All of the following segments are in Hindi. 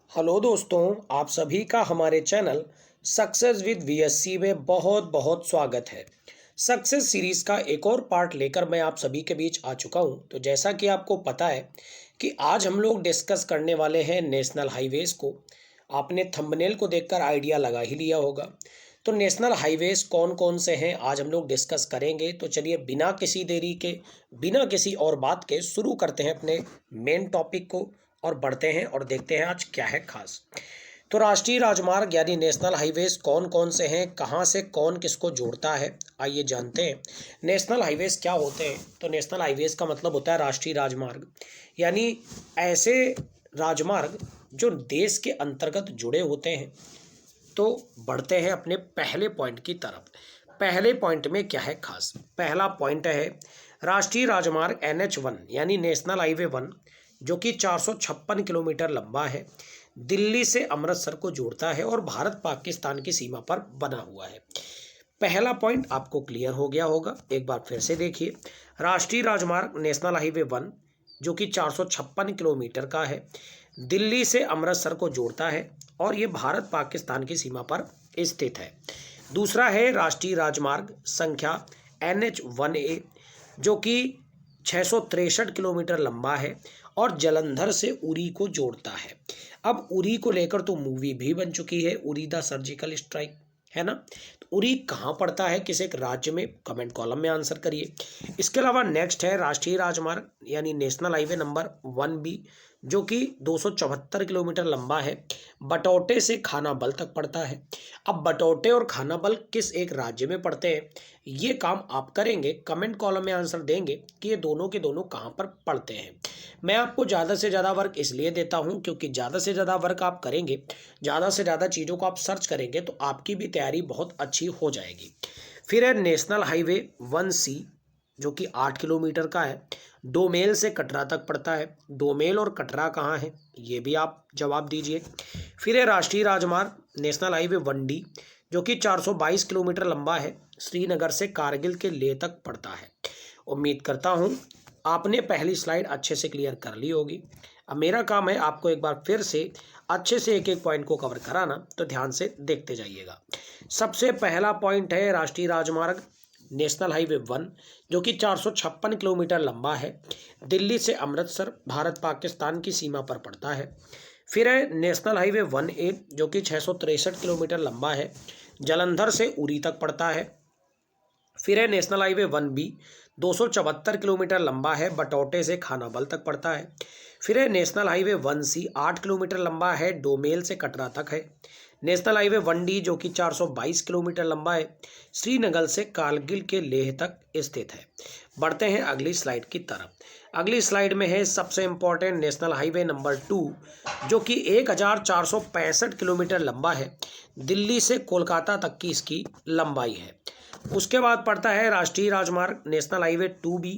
हेलो दोस्तों, आप सभी का हमारे चैनल सक्सेस विद वीएससी में बहुत बहुत स्वागत है। सक्सेस सीरीज का एक और पार्ट लेकर मैं आप सभी के बीच आ चुका हूं। तो जैसा कि आपको पता है कि आज हम लोग डिस्कस करने वाले हैं नेशनल हाईवेज को। आपने थंबनेल को देखकर आइडिया लगा ही लिया होगा। तो नेशनल हाईवेज कौन कौन से हैं आज हम लोग डिस्कस करेंगे। तो चलिए बिना किसी देरी के, बिना किसी और बात के शुरू करते हैं अपने मेन टॉपिक को और बढ़ते हैं और देखते हैं आज क्या है खास। तो राष्ट्रीय राजमार्ग यानी नेशनल हाईवेज कौन कौन से हैं, कहाँ से कौन किसको जोड़ता है, आइए जानते हैं। नेशनल हाईवेज क्या होते हैं। तो नेशनल हाईवेज का मतलब होता है राष्ट्रीय राजमार्ग, यानी ऐसे राजमार्ग जो देश के अंतर्गत जुड़े होते हैं। तो बढ़ते हैं अपने पहले पॉइंट की तरफ। पहले पॉइंट में क्या है खास। पहला पॉइंट है राष्ट्रीय राजमार्ग NH1 यानी नेशनल हाईवे 1, जो कि 456 किलोमीटर लंबा है, दिल्ली से अमृतसर को जोड़ता है और भारत पाकिस्तान की सीमा पर बना हुआ है। पहला पॉइंट आपको क्लियर हो गया होगा। एक बार फिर से देखिए, राष्ट्रीय राजमार्ग नेशनल हाईवे 1 जो कि 456 किलोमीटर का है, दिल्ली से अमृतसर को जोड़ता है और ये भारत पाकिस्तान की सीमा पर स्थित है। दूसरा है राष्ट्रीय राजमार्ग संख्या NH1A जो कि 663 किलोमीटर लंबा है और जालंधर से उरी को जोड़ता है। अब उरी को लेकर तो मूवी भी बन चुकी है, उरी द सर्जिकल स्ट्राइक, है ना। तो उरी कहाँ पड़ता है, किस एक राज्य में, कमेंट कॉलम में आंसर करिए। इसके अलावा नेक्स्ट है राष्ट्रीय राजमार्ग यानी नेशनल हाईवे नंबर 1B जो कि 274 किलोमीटर लंबा है, बटौटे से खानाबल तक पड़ता है। अब बटौटे और खानाबल किस एक राज्य में पड़ते हैं, ये काम आप करेंगे, कमेंट कॉलम में आंसर देंगे कि ये दोनों के दोनों कहाँ पर पड़ते हैं। मैं आपको ज़्यादा से ज़्यादा वर्क इसलिए देता हूँ क्योंकि ज़्यादा से ज़्यादा वर्क आप करेंगे, ज़्यादा से ज़्यादा चीज़ों को आप सर्च करेंगे तो आपकी भी तैयारी बहुत अच्छी हो जाएगी। फिर है नेशनल हाईवे 1C जो कि 8 किलोमीटर का है, डोमेल से कटरा तक पड़ता है। डोमेल और कटरा कहाँ है, ये भी आप जवाब दीजिए। फिर है राष्ट्रीय राजमार्ग नेशनल हाईवे 1D जो कि 422 किलोमीटर लंबा है, श्रीनगर से कारगिल के लेह तक पड़ता है। उम्मीद करता हूँ आपने पहली स्लाइड अच्छे से क्लियर कर ली होगी। अब मेरा काम है आपको एक बार फिर से अच्छे से एक एक पॉइंट को कवर कराना, तो ध्यान से देखते जाइएगा। सबसे पहला पॉइंट है राष्ट्रीय राजमार्ग नेशनल हाईवे 1 जो कि 456 किलोमीटर लंबा है, दिल्ली से अमृतसर भारत पाकिस्तान की सीमा पर पड़ता है। फिर है नेशनल हाईवे 1A जो कि 663 किलोमीटर लंबा है, जालंधर से उरी तक पड़ता है। फिर है नेशनल हाईवे 1B 274 किलोमीटर लंबा है, बटौटे से खानाबल तक पड़ता है। फिर है नेशनल हाईवे 1C 8 किलोमीटर लंबा है, डोमेल से कटरा तक है। नेशनल हाईवे 1D जो कि 422 किलोमीटर लंबा है, श्रीनगर से कारगिल के लेह तक स्थित है। बढ़ते हैं अगली स्लाइड की तरफ। अगली स्लाइड में है सबसे इंपॉर्टेंट नेशनल हाईवे नंबर 2 जो कि 1465 किलोमीटर लंबा है, दिल्ली से कोलकाता तक की इसकी लंबाई है। उसके बाद पड़ता है राष्ट्रीय राजमार्ग नेशनल हाईवे 2B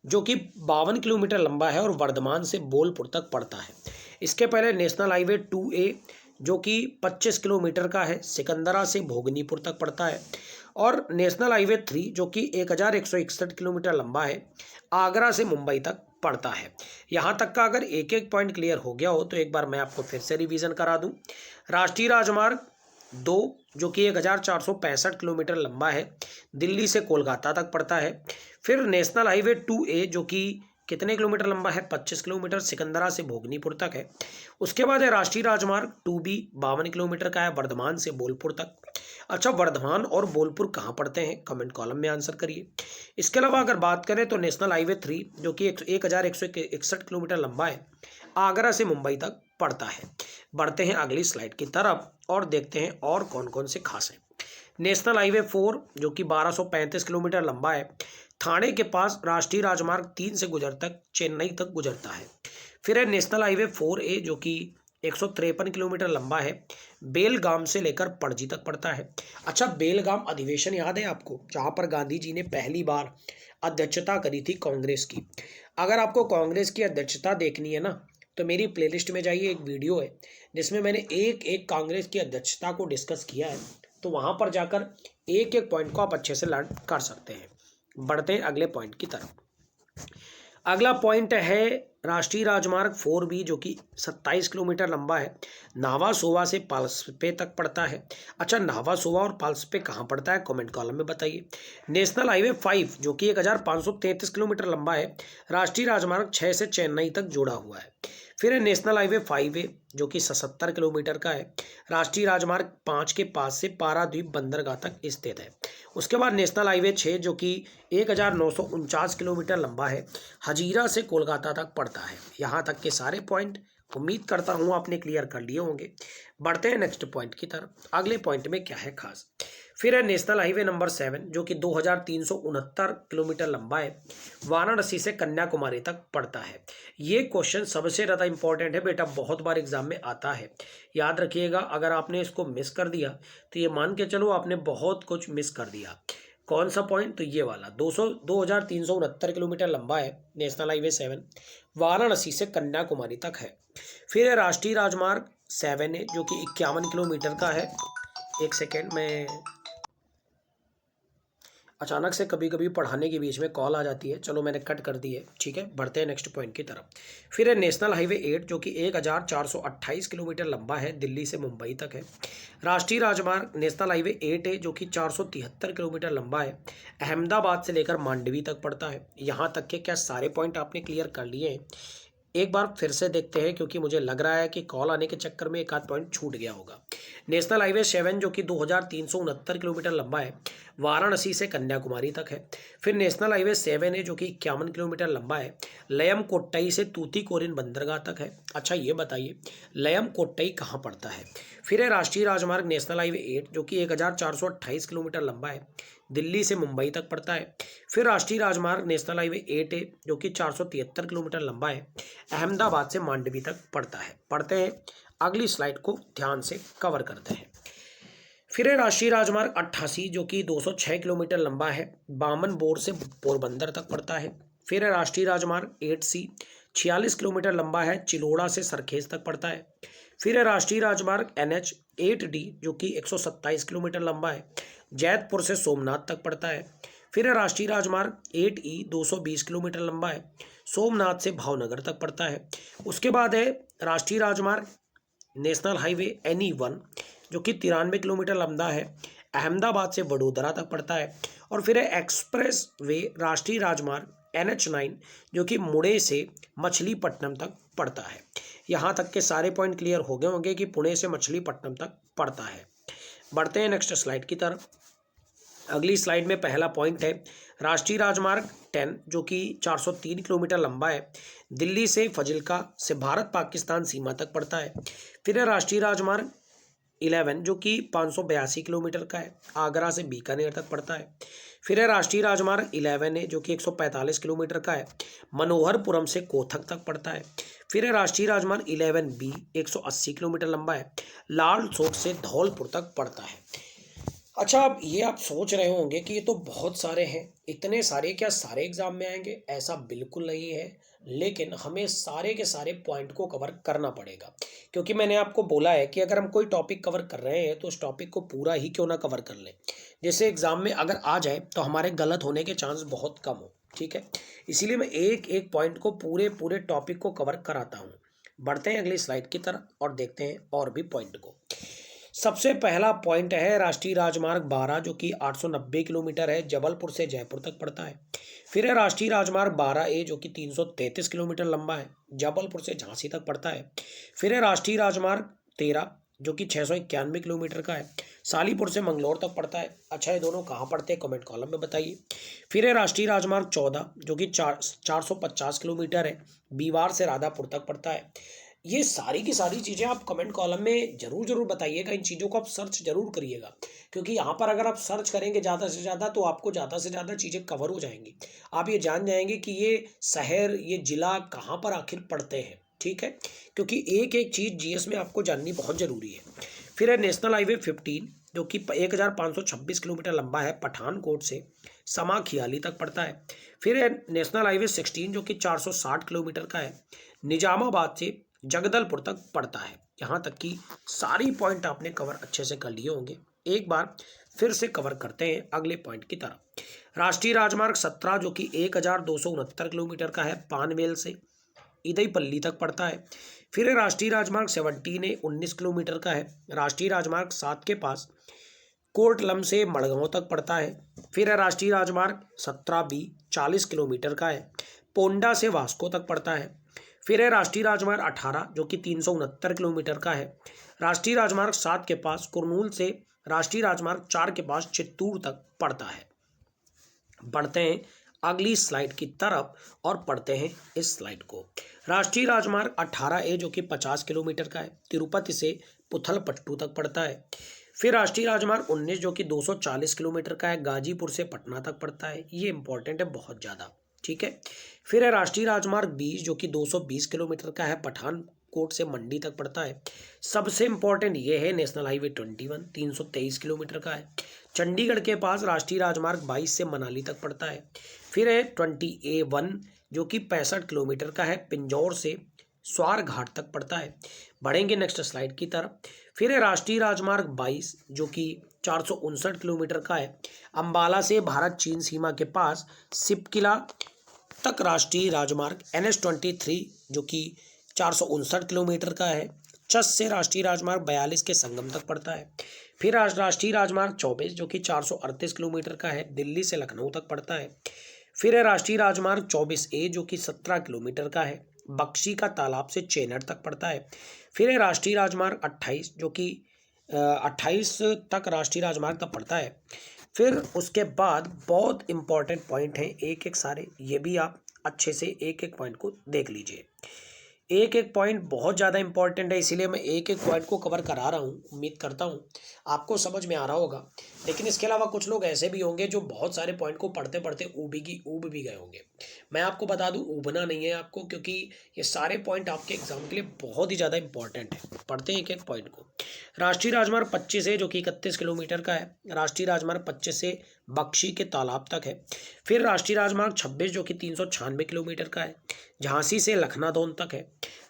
जो कि 52 किलोमीटर लंबा है और वर्धमान से बोलपुर तक पड़ता है। इसके पहले नेशनल हाईवे 2A जो कि 25 किलोमीटर का है, सिकंदरा से भोगनीपुर तक पड़ता है। और नेशनल हाईवे 3 जो कि 1161 किलोमीटर लंबा है, आगरा से मुंबई तक पड़ता है। यहाँ तक का अगर एक एक पॉइंट क्लियर हो गया हो तो एक बार मैं आपको फिर से रिवीजन करा दूं। राष्ट्रीय राजमार्ग 2 जो कि 1465 किलोमीटर लंबा है, दिल्ली से कोलकाता तक पड़ता है। फिर नेशनल हाईवे 2A जो कि कितने किलोमीटर लंबा है, 25 किलोमीटर, सिकंदरा से भोगनीपुर तक है। उसके बाद है राष्ट्रीय राजमार्ग 2B 52 किलोमीटर का है, वर्धमान से बोलपुर तक। अच्छा, वर्धमान और बोलपुर कहाँ पड़ते हैं, कमेंट कॉलम में आंसर करिए। इसके अलावा अगर बात करें तो नेशनल हाईवे 3 जो कि 1161 किलोमीटर लंबा है, आगरा से मुंबई तक पड़ता है। बढ़ते हैं अगली स्लाइड की तरफ और देखते हैं और कौन कौन से खास हैं। नेशनल हाईवे 4 जो कि 1235 किलोमीटर लंबा है, थाने के पास राष्ट्रीय राजमार्ग 3 से गुजरता चेन्नई तक गुजरता है। फिर है नेशनल हाईवे 4A जो कि 153 किलोमीटर लंबा है, बेलगाम से लेकर पणजी तक पड़ता है। अच्छा, बेलगाम अधिवेशन याद है आपको, जहां पर गांधी जी ने पहली बार अध्यक्षता करी थी कांग्रेस की। अगर आपको कांग्रेस की अध्यक्षता देखनी है ना, तो मेरी प्लेलिस्ट में जाइए, एक वीडियो है जिसमें मैंने एक एक कांग्रेस की अध्यक्षता को डिस्कस किया है, तो वहां पर जाकर एक एक पॉइंट को आप अच्छे से लर्न कर सकते हैं। बढ़ते हैं अगले पॉइंट की तरफ। अगला पॉइंट है राष्ट्रीय राजमार्ग 4B जो कि 27 किलोमीटर लंबा है, नावासोवा से पाल्स्पे तक पड़ता है। अच्छा, नावासोवा और पाल्स्पे कहाँ पड़ता है, कमेंट कॉलम में बताइए। नेशनल हाईवे 5 जो कि 1533 किलोमीटर लंबा है, राष्ट्रीय राजमार्ग 6 से चेन्नई तक जुड़ा हुआ है। फिर है नेशनल हाईवे 5A जो कि 77 किलोमीटर का है, राष्ट्रीय राजमार्ग 5 के पास से पारादीप बंदरगाह तक स्थित है। उसके बाद नेशनल हाईवे 6 जो कि 1949 किलोमीटर लंबा है, हजीरा से कोलकाता तक पड़ता है। यहाँ तक के सारे पॉइंट उम्मीद करता हूँ आपने क्लियर कर लिए होंगे। बढ़ते हैं नेक्स्ट पॉइंट की तरफ। अगले पॉइंट में क्या है खास। फिर है नेशनल हाईवे नंबर 7 जो कि 2369 किलोमीटर लंबा है, वाराणसी से कन्याकुमारी तक पड़ता है। ये क्वेश्चन सबसे ज़्यादा इंपॉर्टेंट है बेटा, बहुत बार एग्जाम में आता है, याद रखिएगा। अगर आपने इसको मिस कर दिया तो ये मान के चलो आपने बहुत कुछ मिस कर दिया। कौन सा पॉइंट, तो ये वाला 2369 किलोमीटर लंबा है नेशनल हाईवे 7, वाराणसी से कन्याकुमारी तक है। फिर है राष्ट्रीय राजमार्ग 7A जो कि 51 किलोमीटर का है। एक सेकेंड में, अचानक से कभी कभी पढ़ाने के बीच में कॉल आ जाती है, चलो मैंने कट कर दी है, ठीक है। बढ़ते हैं नेक्स्ट पॉइंट की तरफ। फिर है नेशनल हाईवे 8 जो कि 1428 किलोमीटर लंबा है, दिल्ली से मुंबई तक है। राष्ट्रीय राजमार्ग नेशनल हाईवे 8A जो कि 473 किलोमीटर लंबा है, अहमदाबाद से लेकर मांडवी तक पड़ता है। यहाँ तक के क्या सारे पॉइंट आपने क्लियर कर लिए हैं? एक बार फिर से देखते हैं, क्योंकि मुझे लग रहा है कि कॉल आने के चक्कर में एक आध पॉइंट छूट गया होगा। नेशनल हाईवे 7 जो कि 2369 किलोमीटर लंबा है, वाराणसी से कन्याकुमारी तक है। फिर नेशनल हाईवे 7A जो कि 51 किलोमीटर लंबा है, लयम कोट्टई से तूतीकोरिन बंदरगाह तक है। अच्छा, ये बताइए लयम कोट्टई कहाँ पड़ता है। फिर है राष्ट्रीय राजमार्ग नेशनल हाईवे 8 जो कि 1428 किलोमीटर लंबा है, दिल्ली से मुंबई तक पड़ता है। फिर राष्ट्रीय राजमार्ग नेशनल हाईवे 8A जो कि 473 किलोमीटर लंबा है, अहमदाबाद से मांडवी तक पड़ता है। पढ़ते हैं, अगली स्लाइड को ध्यान से कवर करते हैं। फिर है राष्ट्रीय राजमार्ग 88 जो कि 206 किलोमीटर लंबा है, बामन बोर से पोरबंदर तक पड़ता है। फिर है राष्ट्रीय राजमार्ग 8C 46 किलोमीटर लंबा है, चिलोड़ा से सरखेज तक पड़ता है। फिर है राष्ट्रीय राजमार्ग NH 8D जो कि 127 किलोमीटर लंबा है, जैतपुर से सोमनाथ तक पड़ता है। फिर है राष्ट्रीय राजमार्ग 8E 220 किलोमीटर लंबा है, सोमनाथ से भावनगर तक पड़ता है। उसके बाद है राष्ट्रीय राजमार्ग नेशनल हाईवे NE1 जो कि 93 किलोमीटर लंबा है, अहमदाबाद से वडोदरा तक पड़ता है। और फिर है एक्सप्रेस वे राष्ट्रीय राजमार्ग NH9 जो कि मुड़े से मछलीपट्टनम तक पड़ता है। यहाँ तक के सारे पॉइंट क्लियर हो गए होंगे कि पुणे से मछलीपट्टनम तक पड़ता है। बढ़ते हैं नेक्स्ट स्लाइड की तरफ। अगली स्लाइड में पहला पॉइंट है राष्ट्रीय राजमार्ग 10 जो कि 403 किलोमीटर लंबा है, दिल्ली से फजिल्का से भारत पाकिस्तान सीमा तक पड़ता है। फिर है राष्ट्रीय राजमार्ग 11 जो कि 582 किलोमीटर का है, आगरा से बीकानेर तक पड़ता है। फिर है राष्ट्रीय राजमार्ग 11A जो कि 145 किलोमीटर का है, मनोहरपुरम से कोथक तक पड़ता है। फिर है राष्ट्रीय राजमार्ग 11B 180 किलोमीटर लंबा है, लाल चौक से धौलपुर तक पड़ता है। अच्छा, अब ये आप सोच रहे होंगे कि ये तो बहुत सारे हैं, इतने सारे क्या सारे एग्जाम में आएंगे? ऐसा बिल्कुल नहीं है, लेकिन हमें सारे के सारे पॉइंट को कवर करना पड़ेगा, क्योंकि मैंने आपको बोला है कि अगर हम कोई टॉपिक कवर कर रहे हैं तो उस टॉपिक को पूरा ही क्यों ना कवर कर लें, जैसे एग्जाम में अगर आ जाए तो हमारे गलत होने के चांस बहुत कम हो, ठीक है। इसीलिए मैं एक एक पॉइंट को पूरे पूरे टॉपिक को कवर कराता हूँ। बढ़ते हैं अगली स्लाइड की तरफ और देखते हैं और भी पॉइंट को। सबसे पहला पॉइंट है राष्ट्रीय राजमार्ग 12 जो कि 890 किलोमीटर है, जबलपुर से जयपुर तक पड़ता है। फिर है राष्ट्रीय राजमार्ग 12A जो कि 333 किलोमीटर लंबा है, जबलपुर से झांसी तक पड़ता है। फिर है राष्ट्रीय राजमार्ग 13 जो कि 691 किलोमीटर का है, सालीपुर से मंगलौर तक पड़ता है। अच्छा, ये दोनों कहाँ पड़ते हैं कमेंट कॉलम में बताइए। फिर है राष्ट्रीय राजमार्ग 14 जो कि 450 किलोमीटर है, बीवार से राधापुर तक पड़ता है। ये सारी की सारी चीज़ें आप कमेंट कॉलम में जरूर जरूर बताइएगा, इन चीज़ों को आप सर्च जरूर करिएगा, क्योंकि यहाँ पर अगर आप सर्च करेंगे ज़्यादा से ज़्यादा तो आपको ज़्यादा से ज़्यादा चीज़ें कवर हो जाएंगी। आप ये जान जाएंगे कि ये शहर ये जिला कहाँ पर आखिर पड़ते हैं, ठीक है, क्योंकि एक एक चीज़ जीएस में आपको जाननी बहुत ज़रूरी है। फिर है नेशनल हाईवे 15 जो कि 1526 किलोमीटर लंबा है, पठानकोट से समाखियाली तक पड़ता है। फिर है नेशनल हाईवे 16 जो कि 460 किलोमीटर का है, निजामाबाद से जगदलपुर तक पड़ता है। यहाँ तक कि सारी पॉइंट आपने कवर अच्छे से कर लिए होंगे। एक बार फिर से कवर करते हैं अगले पॉइंट की तरफ। राष्ट्रीय राजमार्ग 17 जो कि 1269 किलोमीटर का है, पानवेल से इदईपल्ली तक पड़ता है। फिर है राष्ट्रीय राजमार्ग 17 है, 19 किलोमीटर का है। राष्ट्रीय राजमार्ग 7 के पास कोर्टलम से मड़गांव तक पड़ता है। फिर है राष्ट्रीय राजमार्ग 17B 40 किलोमीटर का है, पोंडा से वास्को तक पड़ता है। फिर है राष्ट्रीय राजमार्ग 18 जो कि 369 किलोमीटर का है। राष्ट्रीय राजमार्ग 7 के पास कुरनूल से राष्ट्रीय राजमार्ग 4 के पास चित्तूर तक पड़ता है। बढ़ते हैं अगली स्लाइड की तरफ और पढ़ते हैं इस स्लाइड को। राष्ट्रीय राजमार्ग 18A जो कि 50 किलोमीटर का है, तिरुपति से पुथलपट्टू तक पड़ता है। फिर राष्ट्रीय राजमार्ग 19 जो कि 240 किलोमीटर का है, गाजीपुर से पटना तक पड़ता है। ये इंपॉर्टेंट है बहुत ज़्यादा, ठीक है। फिर है राष्ट्रीय राजमार्ग 20 जो कि 220 किलोमीटर का है, पठानकोट से मंडी तक पड़ता है। सबसे इंपॉर्टेंट ये है नेशनल हाईवे 21 323 किलोमीटर का है, चंडीगढ़ के पास राष्ट्रीय राजमार्ग 22 से मनाली तक पड़ता है। फिर है 20A1 जो कि 65 किलोमीटर का है, पिंजौर से स्वार घाट तक पड़ता है। बढ़ेंगे नेक्स्ट स्लाइड की तरफ। फिर है राष्ट्रीय राजमार्ग 22 जो कि 459 किलोमीटर का है, अंबाला से भारत चीन सीमा के पास सिपकिला तक राष्ट्रीय राजमार्ग। NH23 जो कि 459 किलोमीटर का है, चस से राष्ट्रीय राजमार्ग 42 के संगम तक पड़ता है। फिर राष्ट्रीय राजमार्ग 24 जो कि 438 किलोमीटर का है, दिल्ली से लखनऊ तक पड़ता है। फिर है राष्ट्रीय राजमार्ग 24A जो कि 17 किलोमीटर का है, बक्शी का तालाब से चेनट तक पड़ता है। फिर है राष्ट्रीय राजमार्ग 28 जो कि 28 तक राष्ट्रीय राजमार्ग तक पड़ता है। फिर उसके बाद बहुत इंपॉर्टेंट पॉइंट हैं एक एक सारे, ये भी आप अच्छे से एक एक पॉइंट को देख लीजिए। एक एक पॉइंट बहुत ज़्यादा इंपॉर्टेंट है, इसीलिए मैं एक एक पॉइंट को कवर करा रहा हूँ। उम्मीद करता हूँ आपको समझ में आ रहा होगा। लेकिन इसके अलावा कुछ लोग ऐसे भी होंगे जो बहुत सारे पॉइंट को पढ़ते पढ़ते ऊब भी गए होंगे। मैं आपको बता दूँ ऊबना नहीं है आपको, क्योंकि ये सारे पॉइंट आपके एग्जाम के लिए बहुत ही ज़्यादा इंपॉर्टेंट है। पढ़ते हैं एक एक पॉइंट को। राष्ट्रीय राजमार्ग 25 है जो कि 31 किलोमीटर का है, राष्ट्रीय राजमार्ग 25 से बक्शी के तालाब तक है। फिर राष्ट्रीय राजमार्ग 26 जो कि 396 किलोमीटर का है, झांसी से लखनादौन तक है।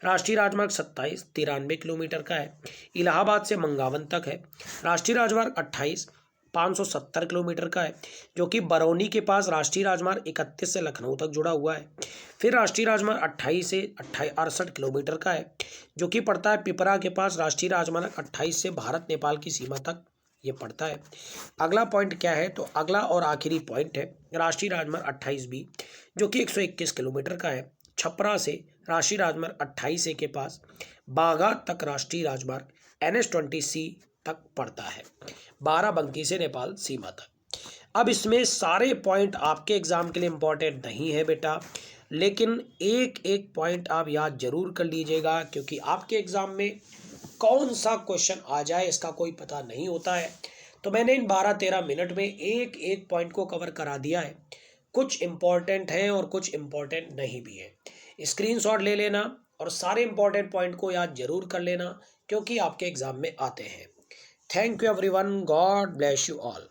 राष्ट्रीय राजमार्ग 27 93 किलोमीटर का है, इलाहाबाद से मंगावन तक है। राष्ट्रीय राजमार्ग 28 570 किलोमीटर का है, जो कि बरौनी के पास राष्ट्रीय राजमार्ग 31 से लखनऊ तक जुड़ा हुआ है। फिर राष्ट्रीय राजमार्ग 28 से 68 किलोमीटर का है, जो कि पड़ता है पिपरा के पास राष्ट्रीय राजमार्ग 28 से भारत नेपाल की सीमा तक ये पड़ता है। अगला पॉइंट क्या है, तो अगला और आखिरी पॉइंट है राष्ट्रीय राजमार्ग 28B जो कि 121 किलोमीटर का है, छपरा से राष्ट्रीय राजमार्ग 28A के पास बागा तक राष्ट्रीय राजमार्ग NH20C तक पड़ता है, बाराबंकी से नेपाल सीमा तक। अब इसमें सारे पॉइंट आपके एग्जाम के लिए इंपॉर्टेंट नहीं है बेटा, लेकिन एक एक पॉइंट आप याद जरूर कर लीजिएगा, क्योंकि आपके एग्जाम में कौन सा क्वेश्चन आ जाए इसका कोई पता नहीं होता है। तो मैंने इन 12-13 मिनट में एक एक पॉइंट को कवर करा दिया है। कुछ इंपॉर्टेंट है और कुछ इंपॉर्टेंट नहीं भी है। स्क्रीनशॉट ले लेना और सारे इंपॉर्टेंट पॉइंट को याद जरूर कर लेना, क्योंकि आपके एग्जाम में आते हैं। Thank you everyone, God bless you all.